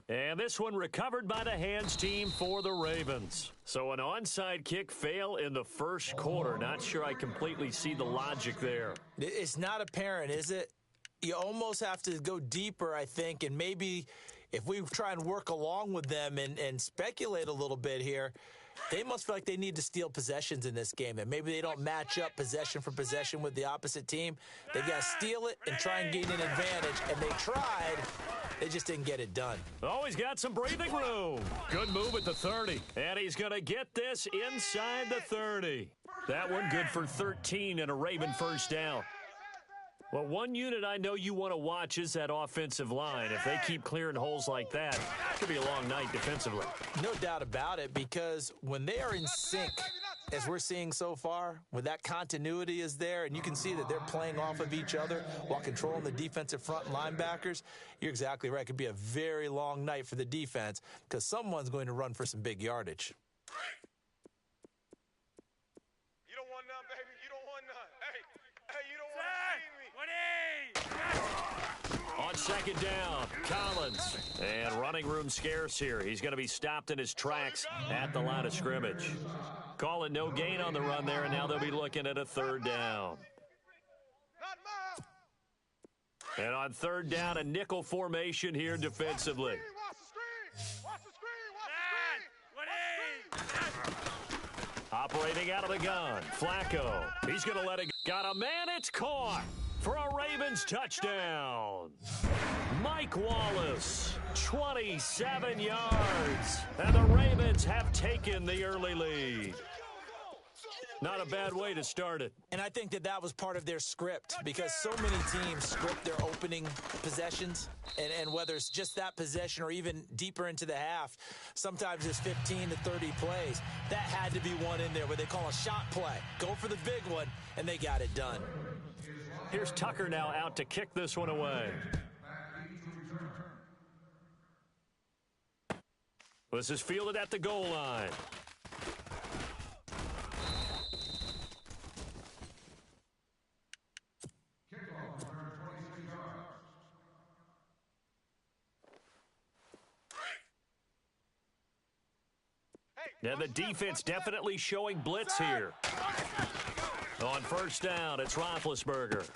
And this one recovered by the hands team for the Ravens. So an onside kick fail in the first quarter. Not sure I completely see the logic there. It's not apparent, is it? You almost have to go deeper, I think, and maybe if we try and work along with them and speculate a little bit here, they must feel like they need to steal possessions in this game, and maybe they don't match up possession for possession with the opposite team. They got to steal it and try and gain an advantage, and they tried. They just didn't get it done. Oh, he's got some breathing room. Good move at the 30. And he's going to get this inside the 30. That one good for 13 and a Raven first down. Well, one unit I know you want to watch is that offensive line. If they keep clearing holes like that, it could be a long night defensively. No doubt about it, because when they are in sync, as we're seeing so far, when that continuity is there, and you can see that they're playing off of each other while controlling the defensive front linebackers, you're exactly right. It could be a very long night for the defense because someone's going to run for some big yardage. You don't want none, baby. You don't want none. Hey, you don't want to see me. On second down, Collins. And running room scarce here. He's going to be stopped in his tracks at the line of scrimmage. Call it no gain on the run there, and now they'll be looking at a third down. And on third down, a nickel formation here defensively. Operating out of the gun, Flacco. He's going to let it. Got a man, it's caught for a Ravens touchdown. Mike Wallace, 27 yards. And the Ravens have taken the early lead. Not a bad way to start it. And I think that was part of their script, because so many teams script their opening possessions, and whether it's just that possession or even deeper into the half, sometimes it's 15 to 30 plays. That had to be one in there where they call a shot play. Go for the big one, and they got it done. Here's Tucker now out to kick this one away. This is fielded at the goal line. Now the defense definitely showing blitz here. On first down, it's Roethlisberger.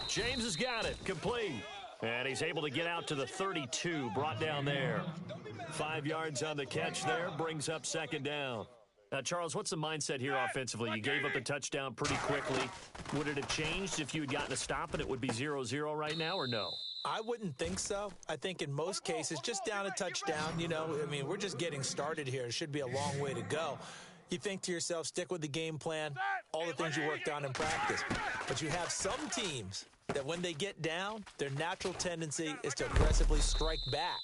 James has got it, complete. And he's able to get out to the 32, brought down there. 5 yards on the catch there, brings up second down. Now, Charles, what's the mindset here offensively? You gave up a touchdown pretty quickly. Would it have changed if you had gotten a stop and it would be 0-0 right now, or no? I wouldn't think so. I think in most cases, just down a touchdown, we're just getting started here. It should be a long way to go. You think to yourself, stick with the game plan, all the things you worked on in practice. But you have some teams that when they get down, their natural tendency is to aggressively strike back.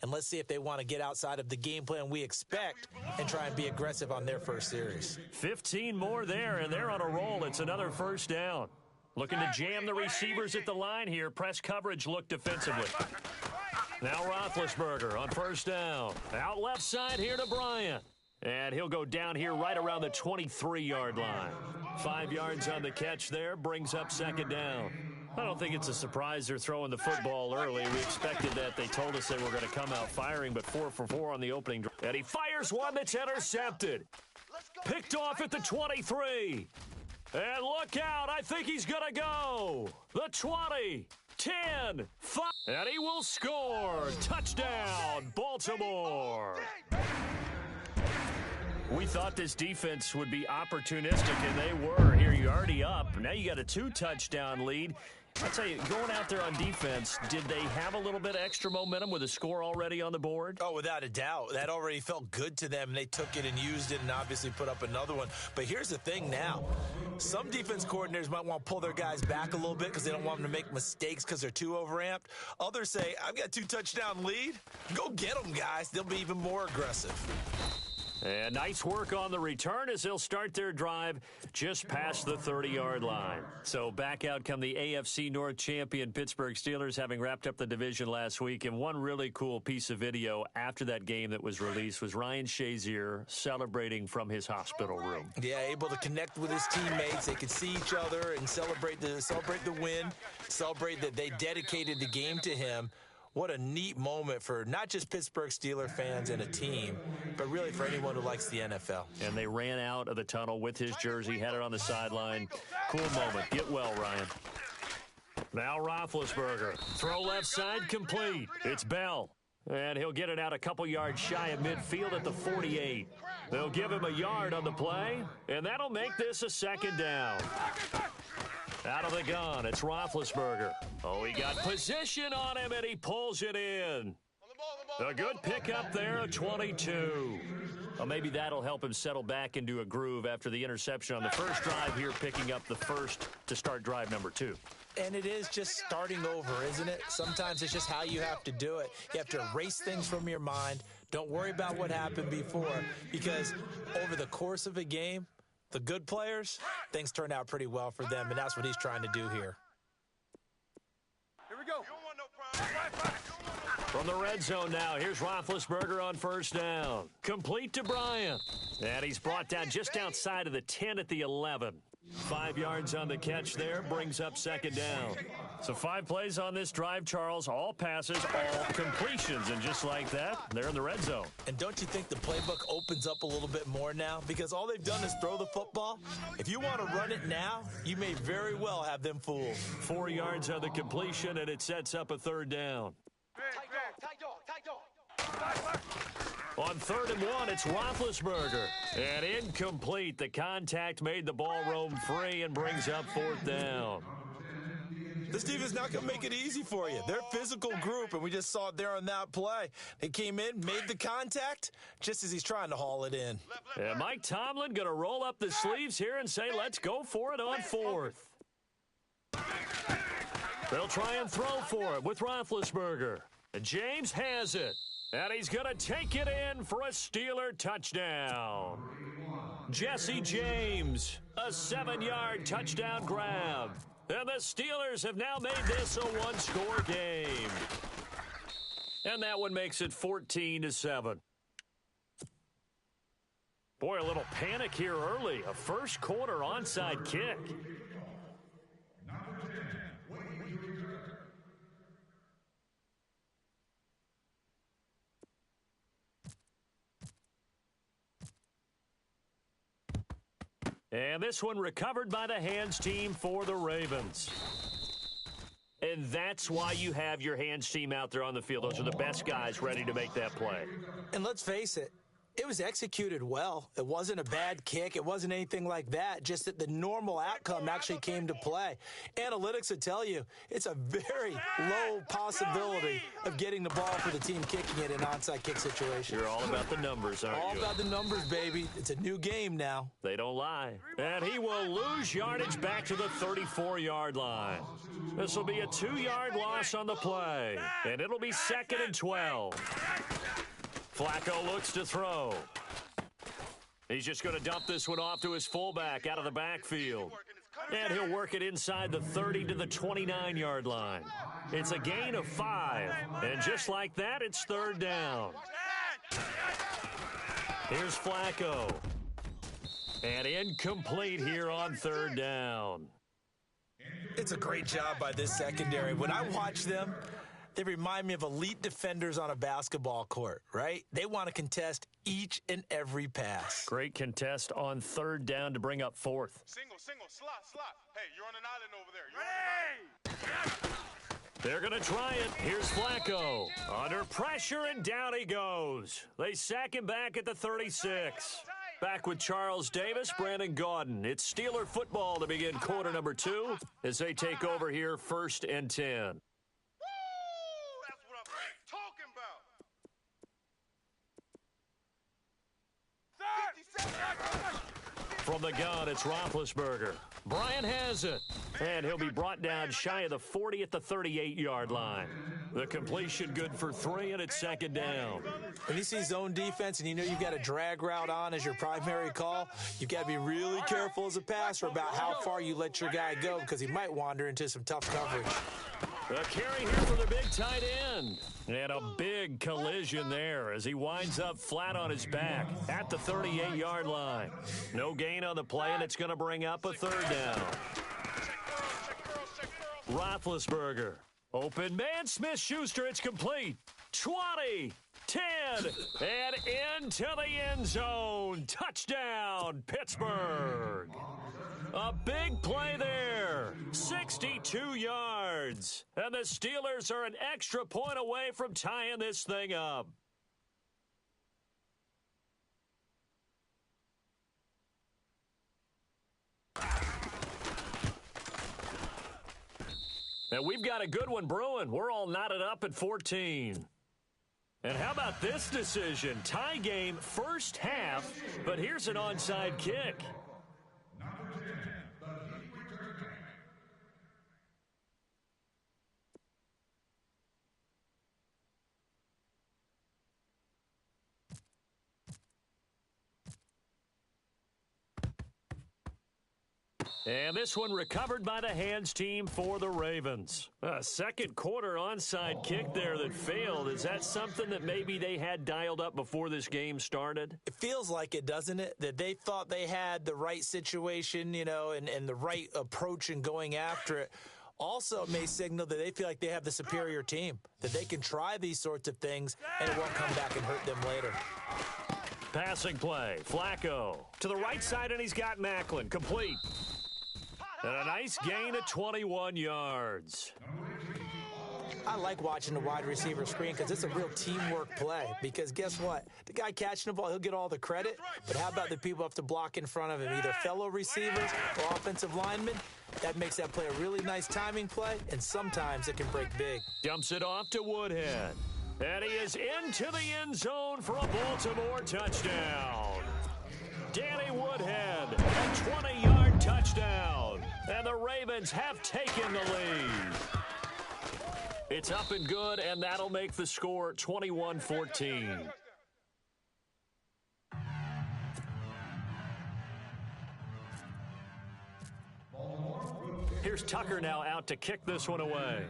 And let's see if they want to get outside of the game plan we expect and try and be aggressive on their first series. 15 more there, and they're on a roll. It's another first down. Looking to jam the receivers at the line here. Press coverage look defensively. Now Roethlisberger on first down. Out left side here to Bryant. And he'll go down here right around the 23-yard line. 5 yards on the catch there, brings up second down. I don't think it's a surprise they're throwing the football early. We expected that. They told us they were going to come out firing, but 4 for 4 on the opening drive. And he fires one that's intercepted. Picked off at the 23. And look out, I think he's going to go. The 20, 10, 5. And he will score. Touchdown, Baltimore. We thought this defense would be opportunistic, and they were. Here, you're already up. Now you got a 2-touchdown lead. I'll tell you, going out there on defense, did they have a little bit of extra momentum with a score already on the board? Oh, without a doubt. That already felt good to them, and they took it and used it and obviously put up another one. But here's the thing now. Some defense coordinators might want to pull their guys back a little bit because they don't want them to make mistakes because they're too overamped. Others say, I've got a 2-touchdown lead. Go get them, guys. They'll be even more aggressive. And nice work on the return as they'll start their drive just past the 30-yard line. So back out come the AFC North champion Pittsburgh Steelers, having wrapped up the division last week. And one really cool piece of video after that game that was released was Ryan Shazier celebrating from his hospital room. Yeah, able to connect with his teammates. They could see each other and celebrate the win, celebrate that they dedicated the game to him. What a neat moment for not just Pittsburgh Steelers fans and a team, but really for anyone who likes the NFL. And they ran out of the tunnel with his jersey, had it on the sideline. Cool moment. Get well, Ryan. Now Roethlisberger. Throw left side complete. It's Bell. And he'll get it out a couple yards shy of midfield at the 48. They'll give him a yard on the play, and that'll make this a second down. Out of the gun, it's Roethlisberger. Oh, he got position on him, and he pulls it in. A good pickup there, a 22. Well, maybe that'll help him settle back into a groove after the interception on the first drive here, picking up the first to start drive number 2. And it is just starting over, isn't it? Sometimes it's just how you have to do it. You have to erase things from your mind. Don't worry about what happened before, because over the course of a game, the good players, things turn out pretty well for them, and that's what he's trying to do here. Here we go. From the red zone now, here's Roethlisberger on first down. Complete to Bryant. And he's brought down just outside of the 10 at the 11. 5 yards on the catch there, brings up second down. So 5 plays on this drive, Charles. All passes, all completions. And just like that, they're in the red zone. And don't you think the playbook opens up a little bit more now? Because all they've done is throw the football. If you want to run it now, you may very well have them fooled. 4 yards on the completion, and it sets up a third down. On 3rd and 1, it's Roethlisberger. And incomplete. The contact made the ball roam free and brings up 4th down. This team is not going to make it easy for you. They're a physical group, and we just saw it there on that play. They came in, made the contact, just as he's trying to haul it in. And Mike Tomlin going to roll up the sleeves here and say, let's go for it on 4th. They'll try and throw for it with Roethlisberger. And James has it. And he's going to take it in for a Steeler touchdown. Jesse James, a 7-yard touchdown grab. And the Steelers have now made this a one-score game. And that one makes it 14-7. Boy, a little panic here early. A first-quarter onside kick. And this one recovered by the hands team for the Ravens. And that's why you have your hands team out there on the field. Those are the best guys ready to make that play. And let's face it, it was executed well. It wasn't a bad kick. It wasn't anything like that. Just that the normal outcome actually came to play. Analytics would tell you it's a very low possibility of getting the ball for the team kicking it in an onside kick situation. You're all about the numbers, aren't you? All about the numbers, baby. It's a new game now. They don't lie. And he will lose yardage back to the 34-yard line. This will be a 2-yard loss on the play. And it'll be 2nd and 12. Flacco looks to throw. He's just going to dump this one off to his fullback out of the backfield. And he'll work it inside the 30 to the 29-yard line. It's a gain of 5. And just like that, it's 3rd down. Here's Flacco. And incomplete here on 3rd down. It's a great job by this secondary. When I watch them, they remind me of elite defenders on a basketball court, right? They want to contest each and every pass. Great contest on 3rd down to bring up 4th. Single, slot. Hey, you're on an island over there. They're going to try it. Here's Flacco. Under pressure, and down he goes. They sack him back at the 36. Back with Charles Davis, Brandon Gaudin. It's Steeler football to begin quarter number 2 as they take over here 1st and 10. From the gun, it's Roethlisberger. Bryant has it. And he'll be brought down shy of the 40 at the 38-yard line. The completion good for 3, and it's 2nd down. When you see zone defense and you know you've got a drag route on as your primary call, you've got to be really careful as a passer about how far you let your guy go because he might wander into some tough coverage. A carry here for the big tight end. And a big collision there as he winds up flat on his back at the 38-yard line. No gain on the play, and it's going to bring up a 3rd down. Roethlisberger Open man, Smith-Schuster, it's complete. 20, 10, and into the end zone. Touchdown, Pittsburgh. A big play there. 62 yards. And the Steelers are an extra point away from tying this thing up. And we've got a good one brewing. We're all knotted up at 14. And how about this decision? Tie game first half, but here's an onside kick. And this one recovered by the hands team for the Ravens. A second quarter onside kick there that failed. Is that something that maybe they had dialed up before this game started? It feels like it, doesn't it? That they thought they had the right situation, you know, and the right approach in going after it. Also, it may signal that they feel like they have the superior team, that they can try these sorts of things and it won't come back and hurt them later. Passing play. Flacco to the right side, and he's got Macklin. Complete. And a nice gain of 21 yards. I like watching the wide receiver screen because it's a real teamwork play. Because guess what? The guy catching the ball, he'll get all the credit. But how about the people who have to block in front of him, either fellow receivers or offensive linemen? That makes that play a really nice timing play, and sometimes it can break big. Dumps it off to Woodhead. And he is into the end zone for a Baltimore touchdown. Danny Woodhead, a 20-yard touchdown. And the Ravens have taken the lead. It's up and good, and that'll make the score 21-14. Here's Tucker now out to kick this one away.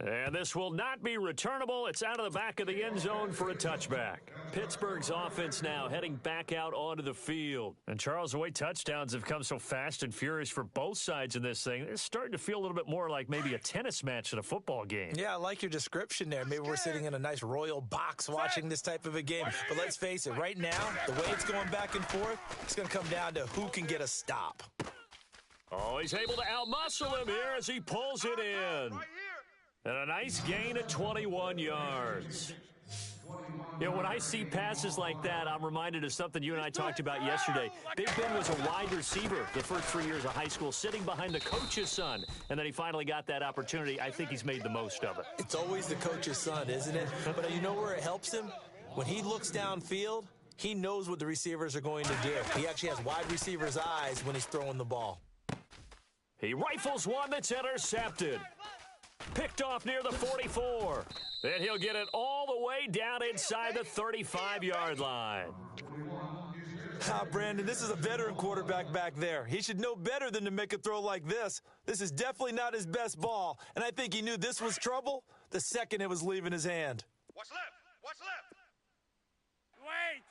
And this will not be returnable. It's out of the back of the end zone for a touchback. Pittsburgh's offense now heading back out onto the field. And Charles, the way touchdowns have come so fast and furious for both sides in this thing, it's starting to feel a little bit more like maybe a tennis match in a football game. Yeah, I like your description there. Maybe we're sitting in a nice royal box watching this type of a game. But let's face it, right now, the way it's going back and forth, it's going to come down to who can get a stop. Oh, he's able to outmuscle him here as he pulls it in. And a nice gain of 21 yards. You know, when I see passes like that, I'm reminded of something you and I talked about yesterday. Big Ben was a wide receiver the first 3 years of high school, sitting behind the coach's son. And then he finally got that opportunity. I think he's made the most of it. It's always the coach's son, isn't it? But you know where it helps him? When he looks downfield, he knows what the receivers are going to do. He actually has wide receivers' eyes when he's throwing the ball. He rifles one that's intercepted. Picked off near the 44. And he'll get it all the way down inside the 35-yard line. Brandon, this is a veteran quarterback back there. He should know better than to make a throw like this. This is definitely not his best ball. And I think he knew this was trouble the second it was leaving his hand. What's left? What's left? Wait.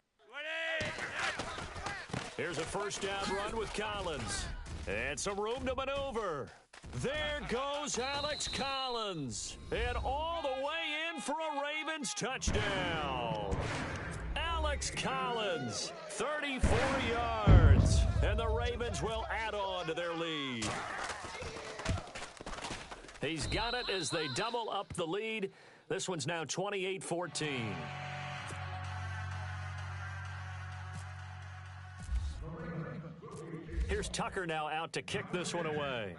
Here's a first down run with Collins. And some room to maneuver. There goes Alex Collins. And all the way in for a Ravens touchdown. Alex Collins, 34 yards. And the Ravens will add on to their lead. He's got it as they double up the lead. This one's now 28-14. Here's Tucker now out to kick this one away.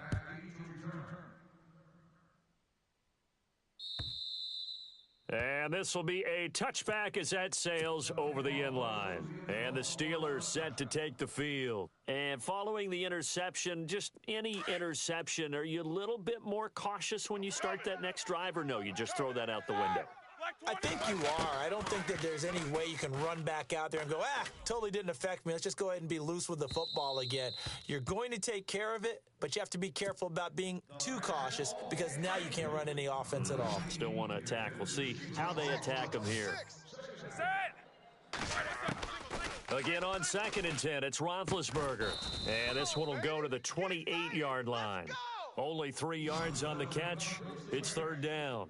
And this will be a touchback as that sails over the end line. And the Steelers set to take the field. And following the interception, just any interception, are you a little bit more cautious when you start that next drive, or no, you just throw that out the window? I think you are. I don't think that there's any way you can run back out there and go, totally didn't affect me. Let's just go ahead and be loose with the football again. You're going to take care of it, but you have to be careful about being too cautious because now you can't run any offense at all. Still want to attack. We'll see how they attack them here. Again on 2nd and 10, it's Roethlisberger. And this one will go to the 28-yard line. Only 3 yards on the catch. It's 3rd down.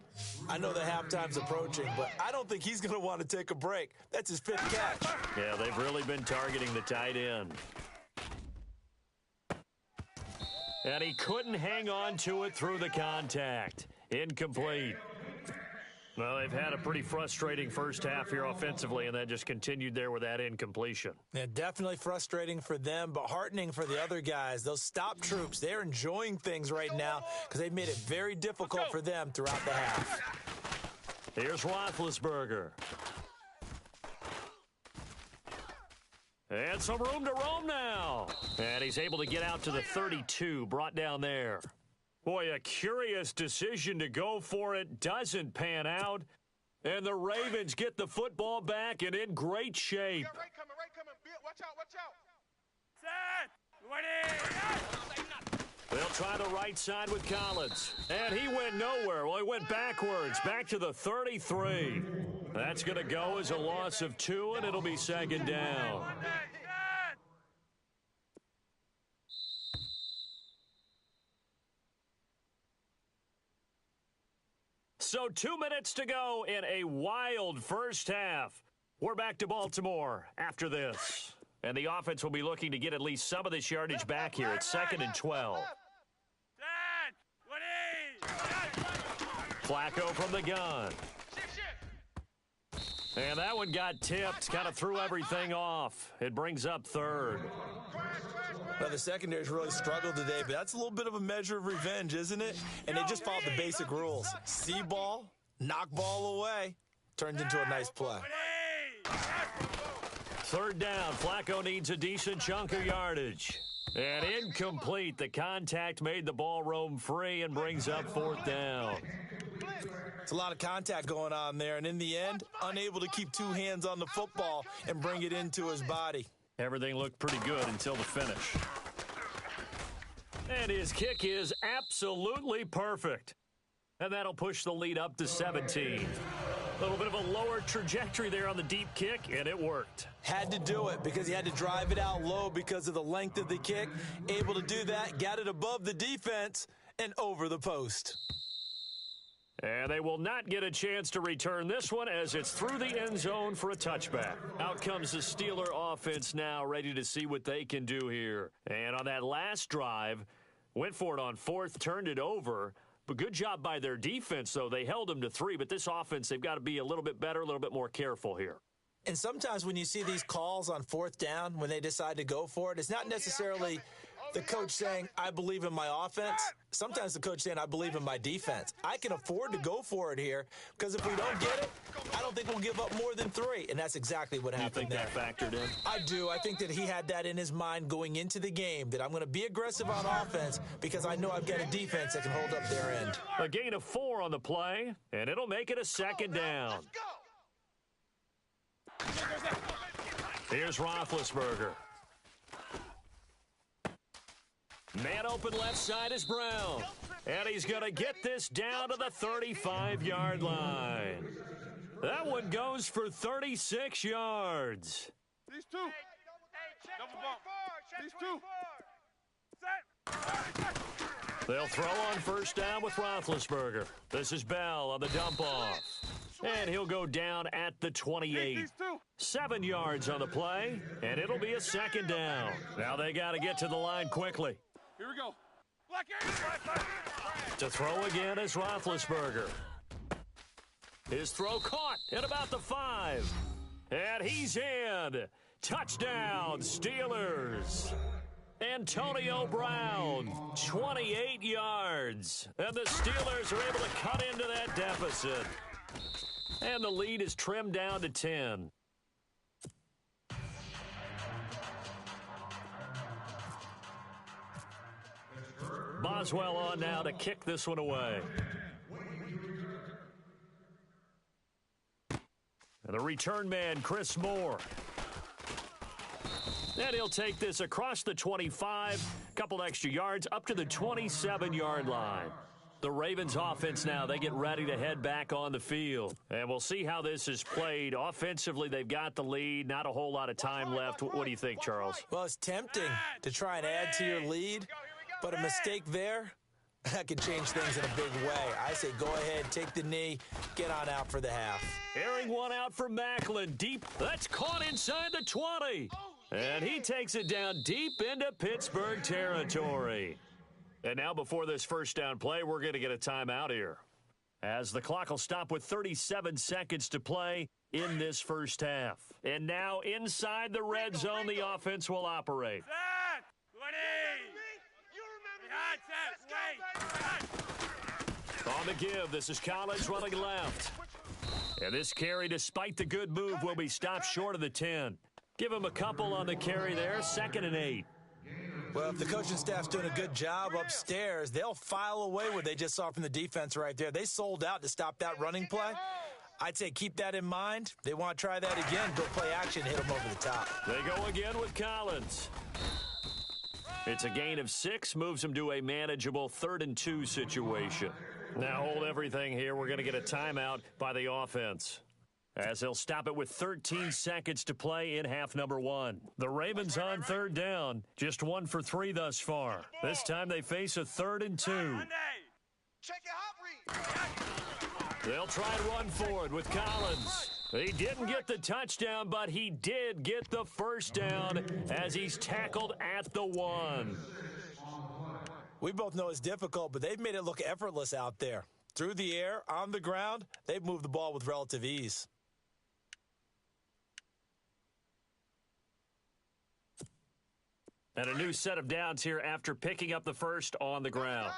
I know the halftime's approaching, but I don't think he's going to want to take a break. That's his 5th catch. Yeah, they've really been targeting the tight end. And he couldn't hang on to it through the contact. Incomplete. Well, they've had a pretty frustrating first half here offensively, and that just continued there with that incompletion. Yeah, definitely frustrating for them, but heartening for the other guys. Those stop troops, they're enjoying things right now because they've made it very difficult for them throughout the half. Here's Roethlisberger. And some room to roam now. And he's able to get out to the 32, brought down there. Boy, a curious decision to go for it. Doesn't pan out. And the Ravens get the football back and in great shape. Right coming. Watch out. Set. They'll try the right side with Collins. And he went nowhere. Well, he went backwards, back to the 33. That's going to go as a loss of 2, and it'll be 2nd down. So 2 minutes to go in a wild first half. We're back to Baltimore after this. And the offense will be looking to get at least some of this yardage back here at 2nd and 12. Flacco from the gun. And that one got tipped, kind of threw everything off. It brings up 3rd. Well, the secondary's really struggled today, but that's a little bit of a measure of revenge, isn't it? And they just followed the basic rules. See ball, knock ball away. Turns into a nice play. 3rd down. Flacco needs a decent chunk of yardage. And incomplete. The contact made the ball roam free and brings up 4th down. It's a lot of contact going on there, and in the end, unable to keep 2 hands on the football and bring it into his body. Everything looked pretty good until the finish. And his kick is absolutely perfect. And that'll push the lead up to 17. A little bit of a lower trajectory there on the deep kick, and it worked. Had to do it because he had to drive it out low because of the length of the kick. Able to do that, got it above the defense and over the post. And they will not get a chance to return this one as it's through the end zone for a touchback. Out comes the Steeler offense now, ready to see what they can do here. And on that last drive, went for it on 4th, turned it over. But good job by their defense, though. They held them to 3, but this offense, they've got to be a little bit better, a little bit more careful here. And sometimes when you see these calls on 4th down, when they decide to go for it, it's not necessarily the coach saying, I believe in my offense. Sometimes the coach saying, I believe in my defense. I can afford to go for it here because if we don't get it, I don't think we'll give up more than 3. And that's exactly what happened there. You think that factored in? I do. I think that he had that in his mind going into the game, that I'm going to be aggressive on offense because I know I've got a defense that can hold up their end. A gain of 4 on the play, and it'll make it a 2nd down. Here's Roethlisberger. Man open left side is Brown. And he's going to get this down to the 35-yard line. That one goes for 36 yards. These 2. Double bump. These 2. Set. They'll throw on 1st down with Roethlisberger. This is Bell on the dump off. And he'll go down at the 28. 7 yards on the play, and it'll be a 2nd down. Now they got to get to the line quickly. Here we go. To throw again is Roethlisberger. His throw caught at about the 5. And he's in. Touchdown, Steelers. Antonio Brown, 28 yards. And the Steelers are able to cut into that deficit. And the lead is trimmed down to 10. Boswell on now to kick this one away. And the return man, Chris Moore. And he'll take this across the 25, a couple extra yards, up to the 27-yard line. The Ravens offense now, they get ready to head back on the field. And we'll see how this is played. Offensively, they've got the lead. Not a whole lot of time left. What do you think, Charles? Well, it's tempting to try and add to your lead, but a mistake there, that can change things in a big way. I say go ahead, take the knee, get on out for the half. Airing one out for Macklin. Deep. That's caught inside the 20. And he takes it down deep into Pittsburgh territory. And now before this first down play, we're going to get a timeout here, as the clock will stop with 37 seconds to play in this first half. And now inside the red zone, the offense will operate. On the give, this is Collins running left. And this carry, despite the good move, will be stopped short of the 10. Give him a couple on the carry there, 2nd and 8. Well, if the coaching staff's doing a good job upstairs, they'll file away what they just saw from the defense right there. They sold out to stop that running play. I'd say keep that in mind. They want to try that again, go play action, hit them over the top. They go again with Collins. It's a gain of 6, moves them to a manageable 3rd and 2 situation. Now hold everything here. We're going to get a timeout by the offense, as they'll stop it with 13 seconds to play in half number 1. The Ravens on 3rd down, just 1 for 3 thus far. This time they face a 3rd and 2. They'll try and run forward with Collins. He didn't get the touchdown, but he did get the first down as he's tackled at the 1. We both know it's difficult, but they've made it look effortless out there. Through the air, on the ground, they've moved the ball with relative ease. And a new set of downs here after picking up the first on the ground.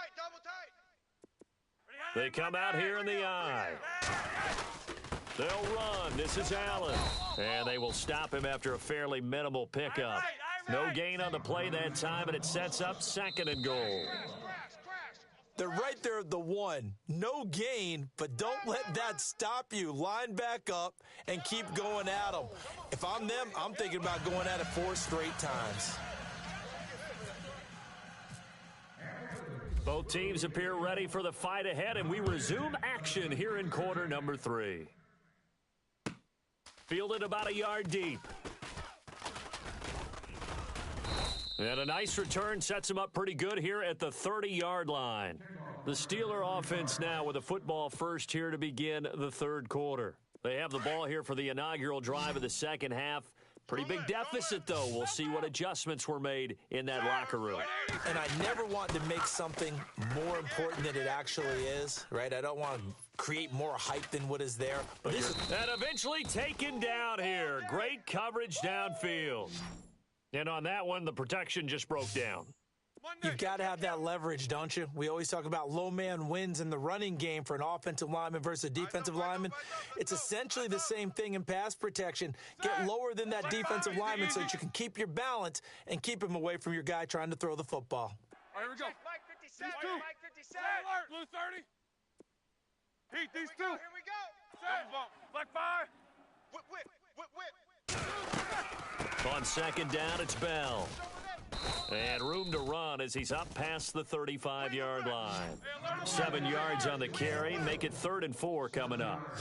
They come out here in the eye. They'll run. This is Allen. And they will stop him after a fairly minimal pickup. No gain on the play that time, and it sets up 2nd and goal. They're right there at the 1. No gain, but don't let that stop you. Line back up and keep going at them. If I'm them, I'm thinking about going at it 4 straight times. Both teams appear ready for the fight ahead, and we resume action here in quarter number 3. Fielded about a yard deep. And a nice return sets him up pretty good here at the 30-yard line. The Steeler offense now with a football first here to begin the 3rd quarter. They have the ball here for the inaugural drive of the second half. Pretty big deficit, though. We'll see what adjustments were made in that locker room. And I never want to make something more important than it actually is, right? I don't want to create more hype than what is there. But this is... And eventually taken down here. Great coverage downfield. And on that one, the protection just broke down. You've got to have that leverage, don't you? We always talk about low man wins in the running game for an offensive lineman versus a defensive lineman. It's essentially the same thing in pass protection. Get lower than that defensive lineman so that you can keep your balance and keep him away from your guy trying to throw the football. All right, here we go. Mike 57. Mike 57. Blue 30. Pete, these two. Here we go. Black 5. Whip, whip, whip, whip. On 2nd down, it's Bell. And room to run as he's up past the 35-yard line. 7 yards on the carry, make it 3rd and 4 coming up.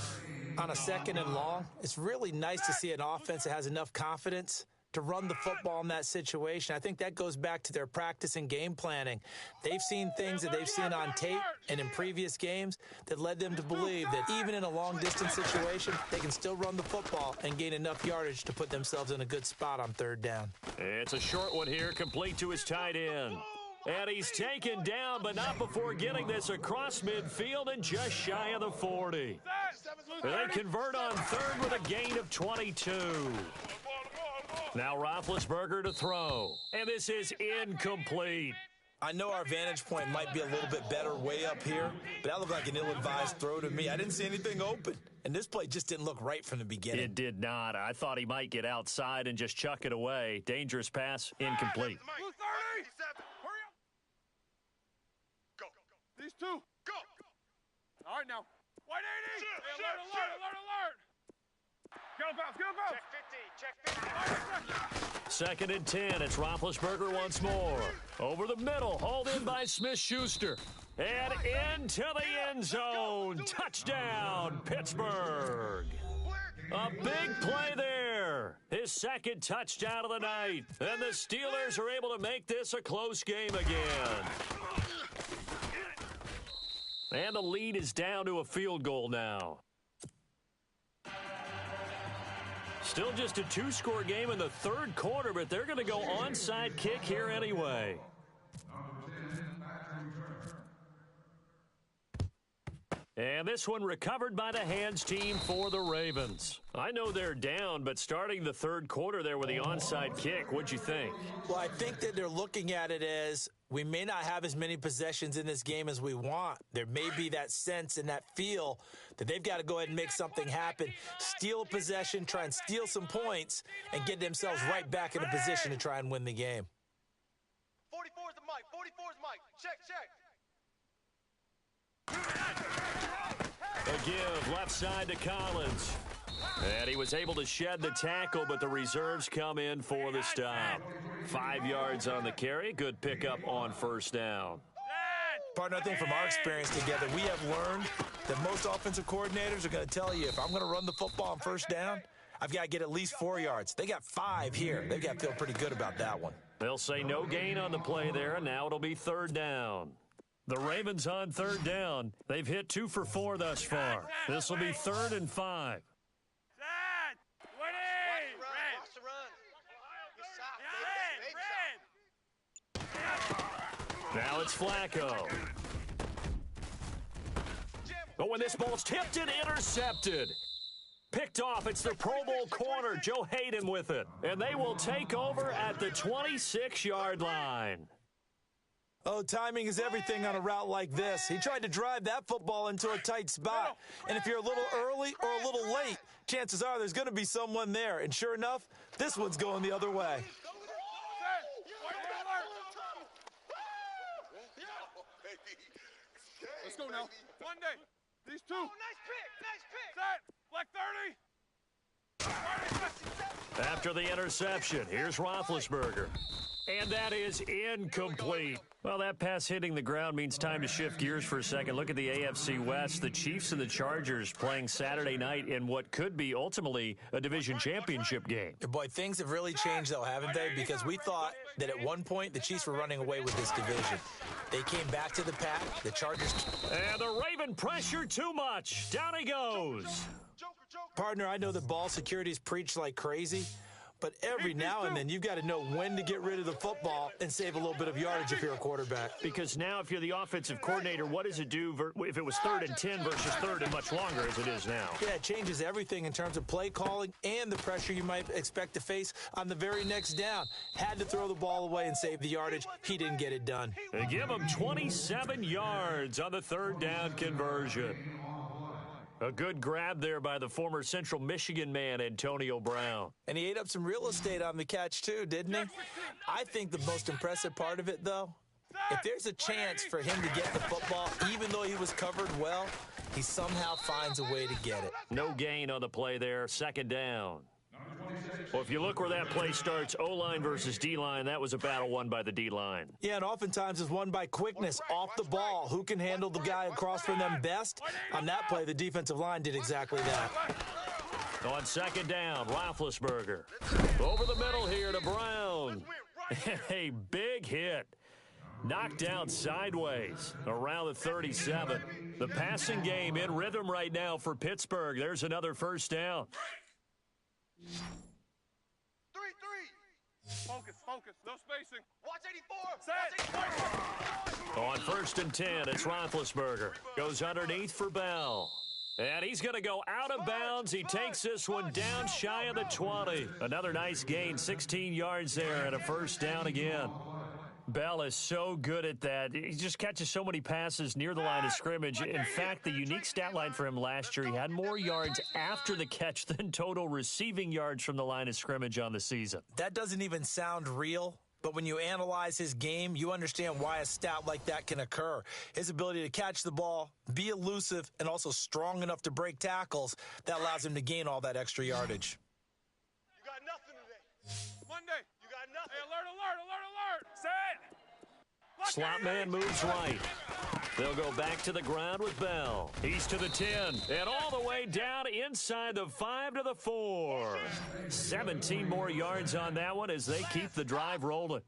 On a 2nd and long, it's really nice to see an offense that has enough confidence to run the football in that situation. I think that goes back to their practice and game planning. They've seen things that they've seen on tape and in previous games that led them to believe that even in a long-distance situation, they can still run the football and gain enough yardage to put themselves in a good spot on 3rd down. It's a short one here, complete to his tight end. And he's taken down, but not before getting this across midfield and just shy of the 40. They convert on 3rd with a gain of 22. Now Roethlisberger to throw. And this is incomplete. I know our vantage point might be a little bit better way up here, but that looked like an ill-advised throw to me. I didn't see anything open, and this play just didn't look right from the beginning. It did not. I thought he might get outside and just chuck it away. Dangerous pass, incomplete. Blue 30. Hurry up. Go. These two. Go. All right, now. White 80. Hey, alert. Get him out. Check 50. 2nd and 10. It's Roethlisberger once more. Over the middle. Hauled in by Smith-Schuster. And into the end zone. Touchdown, Pittsburgh. A big play there. His second touchdown of the night. And the Steelers are able to make this a close game again. And the lead is down to a field goal now. Still just a two-score game in the third quarter, but they're going to go onside kick here anyway. And this one recovered by the hands team for the Ravens. I know they're down, but starting the third quarter there with the onside kick, what'd you think? Well, I think that they're looking at it as we may not have as many possessions in this game as we want. There may be that sense and that feel that they've got to go ahead and make something happen, steal a possession, try and steal some points, and get themselves right back in a position to try and win the game. 44 is the mic. 44 is mic. Check, check. A give left side to Collins. And he was able to shed the tackle, but the reserves come in for the stop. 5 yards on the carry. Good pickup on first down. Partner, I think from our experience together, we have learned that most offensive coordinators are going to tell you, if I'm going to run the football on first down, I've got to get at least 4 yards. They got 5 here. They've got to feel pretty good about that one. They'll say no gain on the play there, and now it'll be third down. The Ravens on third down. They've hit 2 for 4 thus far. This will be 3rd and 5. Now it's Flacco. But when this ball's tipped and intercepted. Picked off. It's the Pro Bowl corner, Joe Hayden, with it. And they will take over at the 26-yard line. Oh, timing is everything on a route like this. He tried to drive that football into a tight spot. And if you're a little early or a little late, chances are there's going to be someone there. And sure enough, this one's going the other way. Let's go now. Monday. These two. Oh, nice pick. Set. Black 30. After the interception, here's Roethlisberger. And that is incomplete. Well, that pass hitting the ground means time to shift gears for a second. Look at the AFC West. The Chiefs and the Chargers playing Saturday night in what could be ultimately a division championship game. Boy, things have really changed, though, haven't they? Because we thought that at one point the Chiefs were running away with this division. They came back to the pack. The Chargers. And the Raven pressure too much. Down he goes. Partner, I know that ball security's preached like crazy. But every now and then, you've got to know when to get rid of the football and save a little bit of yardage if you're a quarterback. Because now if you're the offensive coordinator, what does it do if it was 3rd and 10 versus 3rd and much longer as it is now? Yeah, it changes everything in terms of play calling and the pressure you might expect to face on the very next down. Had to throw the ball away and save the yardage. He didn't get it done. They give him 27 yards on the 3rd down conversion. A good grab there by the former Central Michigan man, Antonio Brown. And he ate up some real estate on the catch, too, didn't he? I think the most impressive part of it, though, if there's a chance for him to get the football, even though he was covered well, he somehow finds a way to get it. No gain on the play there, 2nd down. Well, if you look where that play starts, O-line versus D-line, that was a battle won by the D-line. Yeah, and oftentimes it's won by quickness off the ball. Who can handle the guy across from them best? On that play, the defensive line did exactly that. On 2nd down, Roethlisberger. Over the middle here to Brown. A big hit. Knocked down sideways around the 37. The passing game in rhythm right now for Pittsburgh. There's another first down. 3-3. Focus. No spacing. Watch 84. Set. On 1st and 10, it's Roethlisberger. Goes underneath for Bell. And he's going to go out of bounds. He takes this one down shy of the 20. Another nice gain, 16 yards there and a first down again. Bell is so good at that. He just catches so many passes near the line of scrimmage. In fact, the unique stat line for him last year, he had more yards after the catch than total receiving yards from the line of scrimmage on the season. That doesn't even sound real, but when you analyze his game, you understand why a stat like that can occur. His ability to catch the ball, be elusive, and also strong enough to break tackles, that allows him to gain all that extra yardage. You got nothing today. Monday. You got nothing. Hey, alert. Set. Slot man moves right. They'll go back to the ground with Bell. He's to the 10, and all the way down inside the 5 to the 4. 17 more yards on that one as they keep the drive rolling.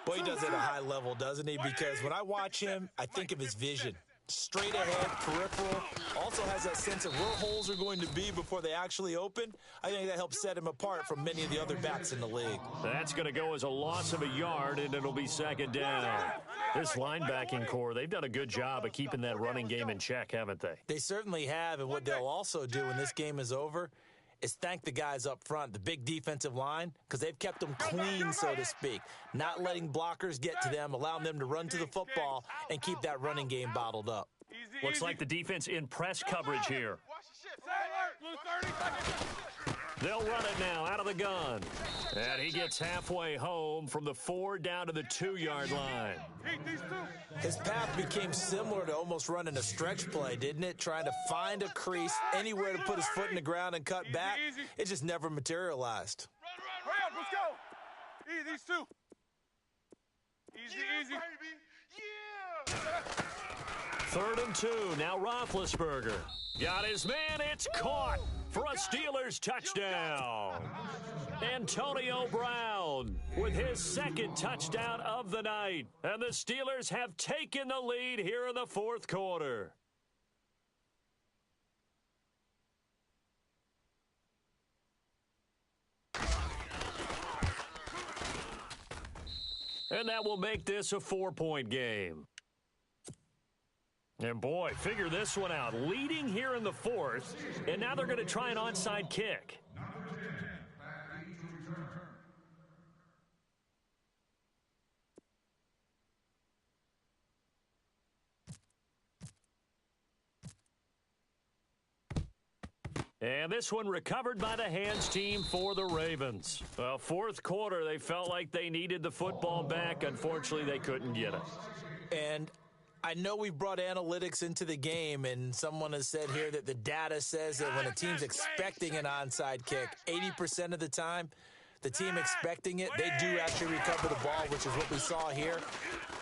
Boy, he does it at a high level, doesn't he? Because when I watch him, I think of his vision. Straight ahead, peripheral, also has that sense of where holes are going to be before they actually open. I think that helps set him apart from many of the other backs in the league. That's going to go as a loss of a yard, and it'll be second down. This linebacking core, they've done a good job of keeping that running game in check, haven't they? They certainly have, and what they'll also do when this game is over is thank the guys up front, the big defensive line, because they've kept them clean, so to speak, not letting blockers get to them, allowing them to run to the football and keep that running game bottled up. Looks like the defense in press coverage here. They'll run it now out of the gun. And he gets halfway home from the 4 down to the 2-yard line. His path became similar to almost running a stretch play, didn't it? Trying to find a crease, anywhere to put his foot in the ground and cut back. It just never materialized. Hurry up, let's go. These two. Easy. Yeah. 3rd and 2. Now Roethlisberger. Got his man. It's caught for a Steelers touchdown. Antonio Brown with his 2nd touchdown of the night. And the Steelers have taken the lead here in the 4th quarter. And that will make this a 4-point game. And boy, figure this one out. Leading here in the 4th, and now they're going to try an onside kick. And this one recovered by the hands team for the Ravens. Well, 4th quarter, they felt like they needed the football back. Unfortunately, they couldn't get it. And I know we've brought analytics into the game, and someone has said here that the data says that when a team's expecting an onside kick, 80% of the time, the team expecting it, they do actually recover the ball, which is what we saw here.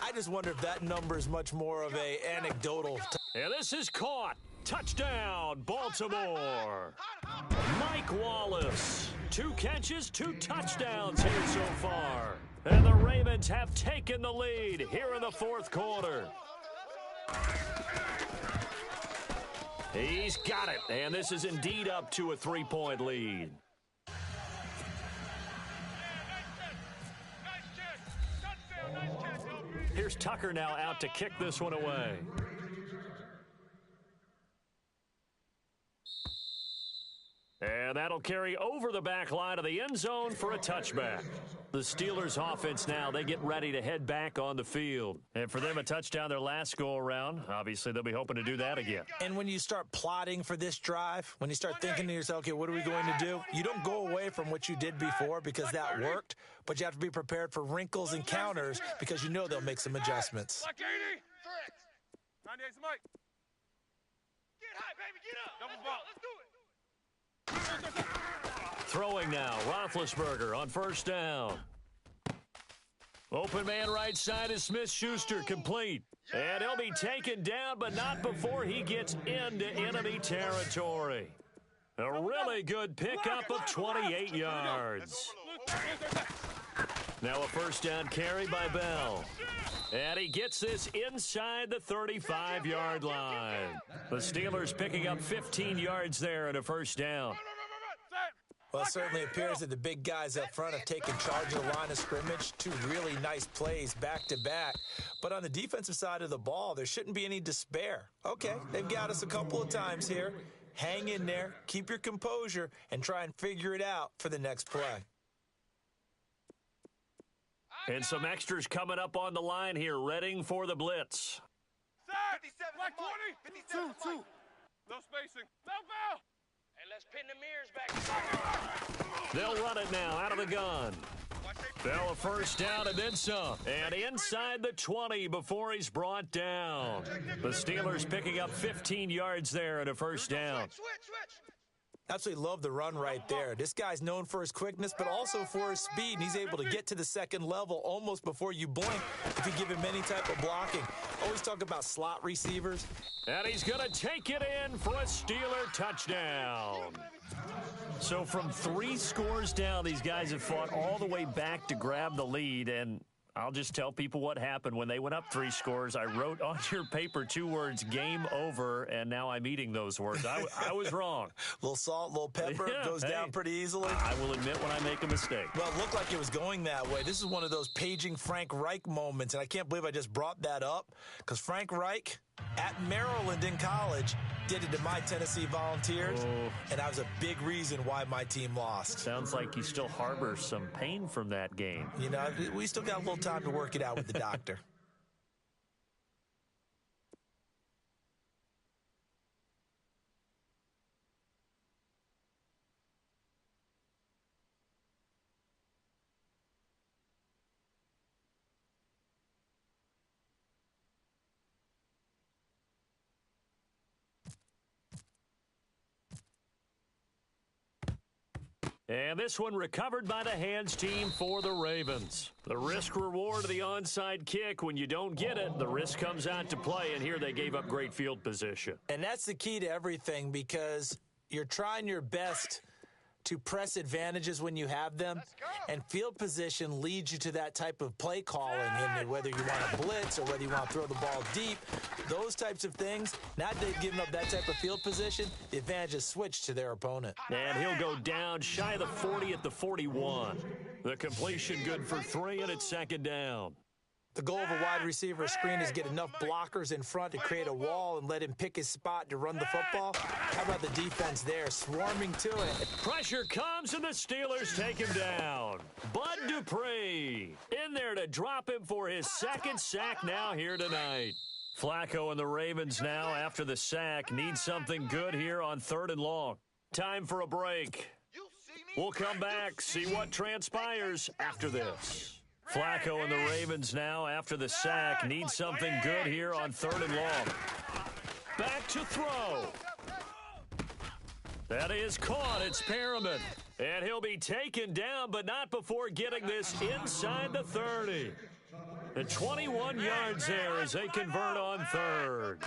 I just wonder if that number is much more of a anecdotal. And this is caught. Touchdown, Baltimore. Mike Wallace. 2 catches, 2 touchdowns here so far. And the Ravens have taken the lead here in the 4th quarter. He's got it, and this is indeed up to a 3-point lead. Here's Tucker now out to kick this one away. And that'll carry over the back line of the end zone for a touchback. The Steelers offense now, they get ready to head back on the field. And for them, a touchdown their last go-around. Obviously, they'll be hoping to do that again. And when you start plotting for this drive, when you start thinking to yourself, okay, what are we going to do? You don't go away from what you did before because that worked, but you have to be prepared for wrinkles and counters because you know they'll make some adjustments. 98's Mike. Get high, baby, get up. Double ball. Let's do it. Throwing now, Roethlisberger on 1st down. Open man right side is Smith-Schuster, complete. And he'll be taken down, but not before he gets into enemy territory. A really good pickup of 28 yards. Now a 1st down carry by Bell. And he gets this inside the 35-yard line. The Steelers picking up 15 yards there and a 1st down. Well, it certainly appears that the big guys up front have taken charge of the line of scrimmage. 2 really nice plays back-to-back. But on the defensive side of the ball, there shouldn't be any despair. Okay, they've got us a couple of times here. Hang in there, keep your composure, and try and figure it out for the next play. And some extras coming up on the line here, readying for the blitz. 57, Black 20. 2. No spacing. No foul. Hey, let's pin the mirrors back. They'll run it now out of the gun. Bell a 1st down and then some. And inside the 20 before he's brought down. The Steelers picking up 15 yards there and a 1st down. Switch. Absolutely love the run right there. This guy's known for his quickness, but also for his speed. And he's able to get to the second level almost before you blink if you give him any type of blocking. Always talk about slot receivers. And he's going to take it in for a Steeler touchdown. So from 3 scores down, these guys have fought all the way back to grab the lead. And I'll just tell people what happened when they went up 3 scores. I wrote on your paper 2 words, game over, and now I'm eating those words. I was wrong. Little salt, little pepper, goes down pretty easily. I will admit when I make a mistake. Well, it looked like it was going that way. This is one of those paging Frank Reich moments, and I can't believe I just brought that up, because Frank Reich at Maryland in college did it to my Tennessee Volunteers, and that was a big reason why my team lost. Sounds like you still harbor some pain from that game. You know, we still got a little time to work it out with the doctor. And this one recovered by the hands team for the Ravens. The risk-reward of the onside kick, when you don't get it, the risk comes out to play, and here they gave up great field position. And that's the key to everything, because you're trying your best to press advantages when you have them, and field position leads you to that type of play calling, and whether you want to blitz or whether you want to throw the ball deep, those types of things. Now they've given up that type of field position, the advantage is switched to their opponent. And he'll go down shy of the 40 at the 41. The completion good for 3, and it's second down. The goal of a wide receiver screen is get enough blockers in front to create a wall and let him pick his spot to run the football. How about the defense there, swarming to it? Pressure comes, and the Steelers take him down. Bud Dupree in there to drop him for his 2nd sack now here tonight. Flacco and the Ravens now, after the sack, need something good here on 3rd and long. Time for a break. We'll come back, see what transpires after this. Flacco and the Ravens now, after the sack, need something good here on 3rd and long. Back to throw. That is caught. It's Perriman. And he'll be taken down, but not before getting this inside the 30. And 21 yards there as they convert on 3rd.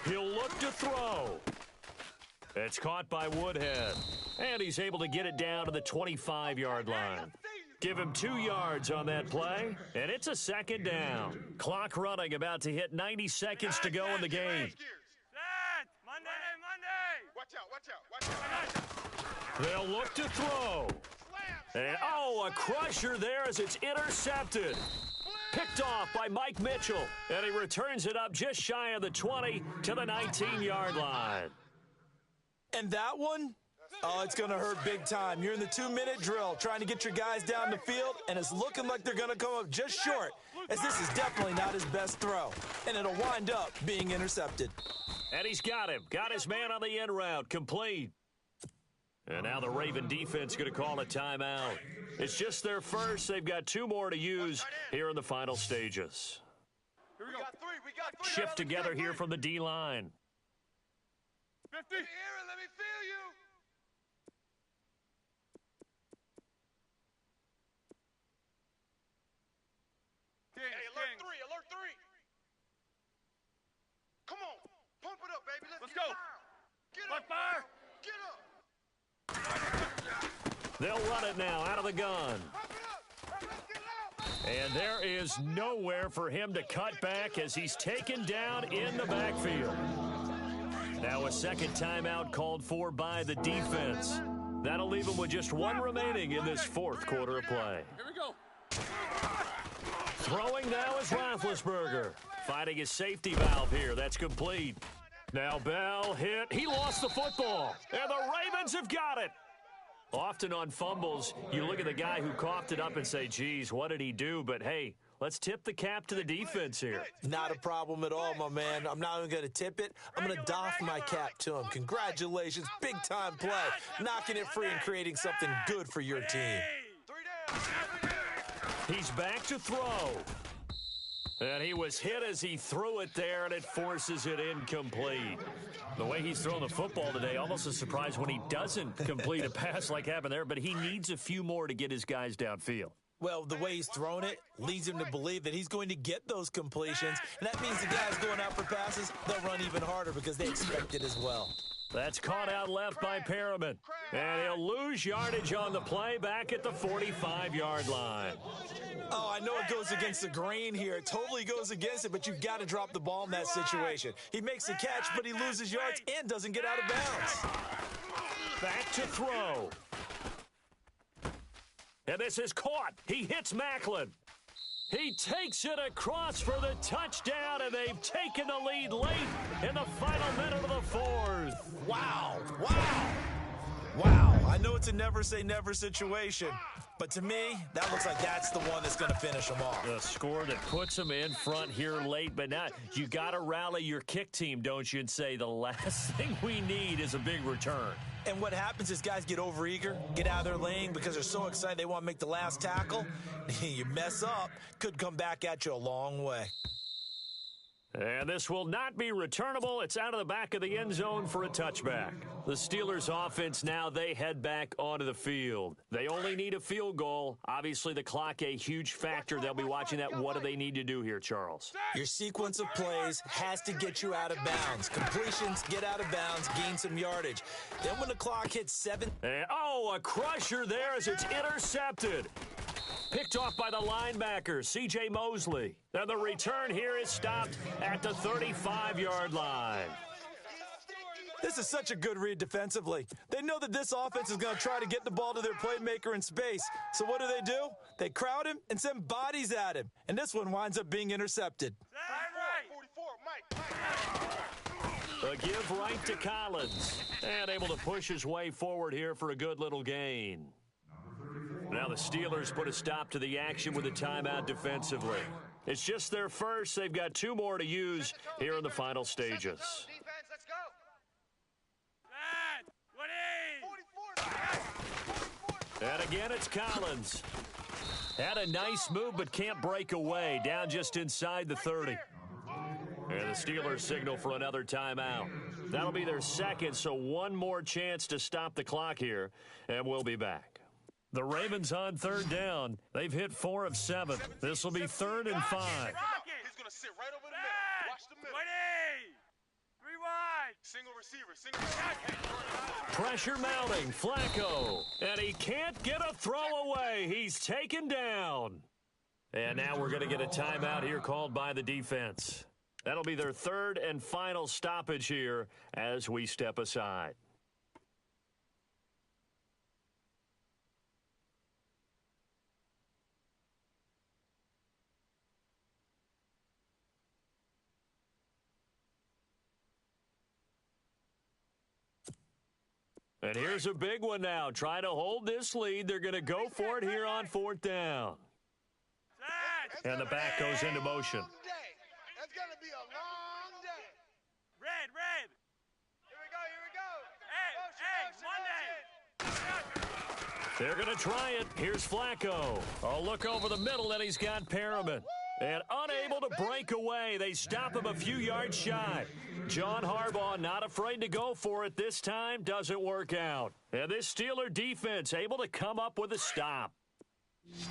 He'll look to throw. It's caught by Woodhead. And he's able to get it down to the 25-yard line. Give him 2 yards on that play, and it's a 2nd down. Clock running, about to hit 90 seconds to go in the game. They'll look to throw. And, a crusher there as it's intercepted. Picked off by Mike Mitchell, and he returns it up just shy of the 20 to the 19-yard line. And that one? Oh, it's going to hurt big time. You're in the 2-minute drill trying to get your guys down the field, and it's looking like they're going to come up just short, as this is definitely not his best throw, and it'll wind up being intercepted. And he's got him. Got his man on the end route. Complete. And now the Raven defense going to call a timeout. It's just their first. They've got 2 more to use here in the final stages. Here we go. We got three. Shift together here from the D-line. 50. Aaron, let me feel you. Hey, alert 3. Come on. Pump it up, baby. Let's go. Get up. Fire. Get up. They'll run it now out of the gun. Pump it up. Let's get it out. And there is nowhere for him to cut back as he's taken down in the backfield. Now a 2nd timeout called for by the defense. That'll leave him with just 1 remaining in this 4th quarter of play. Here we go. Throwing now is Roethlisberger. Finding his safety valve here. That's complete. Now Bell hit. He lost the football. And the Ravens have got it. Often on fumbles, you look at the guy who coughed it up and say, geez, what did he do? But, hey, let's tip the cap to the defense here. Not a problem at all, my man. I'm not even going to tip it. I'm going to doff my cap to him. Congratulations. Big-time play. Knocking it free and creating something good for your team. He's back to throw. And he was hit as he threw it there, and it forces it incomplete. The way he's thrown the football today, almost a surprise when he doesn't complete a pass like happened there, but he needs a few more to get his guys downfield. Well, the way he's thrown it leads him to believe that he's going to get those completions, and that means the guys going out for passes, they'll run even harder because they expect it as well. That's caught out left by Perriman. And he'll lose yardage on the play back at the 45-yard line. Oh, I know it goes against the grain here. It totally goes against it, but you've got to drop the ball in that situation. He makes the catch, but he loses yards and doesn't get out of bounds. Back to throw. And this is caught. He hits Macklin. He takes it across for the touchdown, and they've taken the lead late in the final minute of the fourth. Wow. Wow. Wow. I know it's a never-say-never situation, but to me, that looks like that's the one that's going to finish them off. The score that puts them in front here late, but now you got to rally your kick team, don't you, and say the last thing we need is a big return. And what happens is guys get overeager, get out of their lane because they're so excited they want to make the last tackle. You mess up, could come back at you a long way. And this will not be returnable. It's out of the back of the end zone for a touchback. The Steelers offense now, they head back onto the field. They only need a field goal. Obviously, the clock a huge factor. They'll be watching that. What do they need to do here, Charles? Your sequence of plays has to get you out of bounds. Completions, get out of bounds, gain some yardage. Then when the clock hits 7... And, a crusher there as it's intercepted. Picked off by the linebacker, C.J. Mosley. And the return here is stopped at the 35-yard line. This is such a good read defensively. They know that this offense is going to try to get the ball to their playmaker in space. So what do? They crowd him and send bodies at him. And this one winds up being intercepted. A give right to Collins. And able to push his way forward here for a good little gain. Now the Steelers put a stop to the action with a timeout defensively. It's just their first. They've got 2 more to use here in the final stages. And again, it's Collins. Had a nice move, but can't break away. Down just inside the 30. And the Steelers signal for another timeout. That'll be their second, so one more chance to stop the clock here, and we'll be back. The Ravens on third down. They've hit 4 of 7. This will be 3rd and 5. He's going to sit right over the middle. Watch the middle. 3 wide. Single receiver. Pressure mounting. Flacco. And he can't get a throw away. He's taken down. And now we're going to get a timeout here called by the defense. That'll be their 3rd and final stoppage here as we step aside. And here's a big one now. Trying to hold this lead. They're going to go for it here on 4th down. And the back goes into motion. That's going to be a long day. Red. Here we go. They're going to try it. Here's Flacco. A look over the middle, and he's got Perriman. And unable to break away. They stop him a few yards shy. John Harbaugh not afraid to go for it this time. Doesn't work out. And this Steeler defense able to come up with a stop. Hey,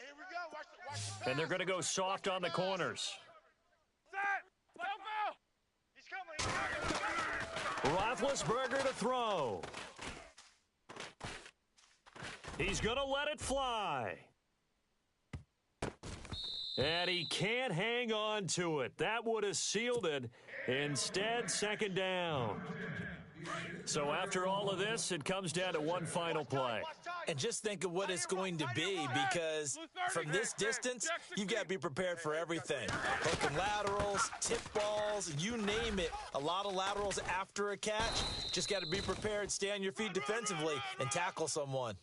here we go. Watch the And they're going to go soft on the corners. He's coming. Roethlisberger to throw. He's going to let it fly. And he can't hang on to it. That would have sealed it. Instead, 2nd down. So after all of this, it comes down to one final play. And just think of what it's going to be, because from this distance, you've got to be prepared for everything. Broken laterals, tip balls, you name it. A lot of laterals after a catch. Just got to be prepared, stay on your feet defensively, and tackle someone.